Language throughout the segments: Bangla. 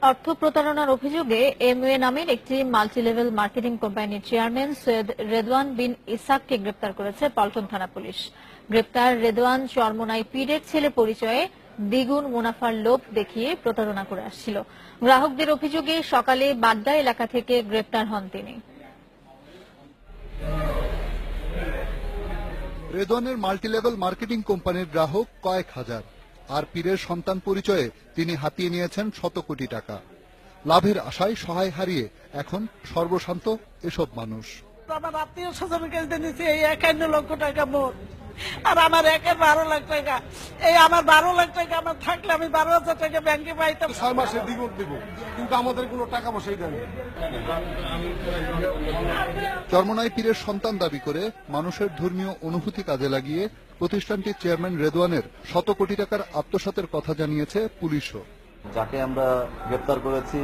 অর্থ প্রতারণার অভিযোগে এমওয়ে নামের একটি মাল্টিলেভেল মার্কেটিং কোম্পানির চেয়ারম্যান সৈয়দ রেদওয়ান বিন ইসাককে গ্রেপ্তার করেছে পল্টন থানা পুলিশ। গ্রেপ্তার রেদওয়ান চরমোনাই পীরের ছেলে পরিচয়ে দ্বিগুণ মুনাফার লোভ দেখিয়ে প্রতারণা করে আসছিল। গ্রাহকদের অভিযোগে সকালে বাড্ডা এলাকা থেকে গ্রেপ্তার হন তিনি। রেদওয়ানের মাল্টিলেভেল মার্কেটিং কোম্পানির গ্রাহক কয়েক হাজার, আর পীরের সন্তান পরিচয়ে তিনি হাতিয়ে নিয়েছেন শত কোটি টাকা। লাভের আশায় সহায় হারিয়ে এখন সর্বশান্ত এসব মানুষ। আমার আত্মীয় স্বজনের কাছে নিয়েছি এই 51 লক্ষ টাকা মোট, আর আমার একের 12 লাখ টাকা। এই আমার 12 লাখ টাকা আমার থাকলে আমি 12,000 টাকা ব্যাংকে পাইতাম। 6 মাসে দ্বিগুণ দিব, কিন্তু আমাদের কোনো টাকা পয়সাই দেন। চরমোনাই পীরের সন্তান দাবি করে মানুষের ধর্মীয় অনুভূতি কাজে লাগিয়ে প্রতিষ্ঠানটির চেয়ারম্যান রেদওয়ানের শত কোটি টাকার আত্মসাতের কথা জানিয়েছে পুলিশও। যাকে আমরা গ্রেপ্তার করেছি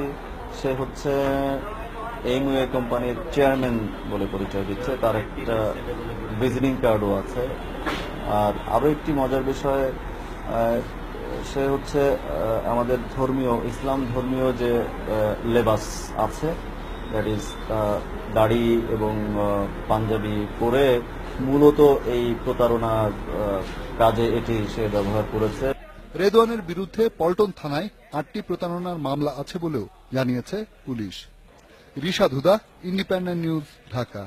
সে হচ্ছে এমওয়ে কোম্পানির চেয়ারম্যান বলে পরিচয় দিচ্ছে, তার একটা ভিজিটিং কার্ডও আছে। আর আরো একটি মজার বিষয়, সে হচ্ছে আমাদের ধর্মীয় ইসলাম ধর্মীয় যে লেবাস আছে, দ্যাট ইজ দাড়ি এবং পাঞ্জাবি পরে মূলত এই প্রতারণার কাজে এটি সে ব্যবহার করেছে। রেদওয়ানের বিরুদ্ধে পল্টন থানায় 8টি প্রতারণার মামলা আছে বলেও জানিয়েছে পুলিশ। রিশাদ হুদা, ইন্ডিপেন্ডেন্ট নিউজ, ঢাকা।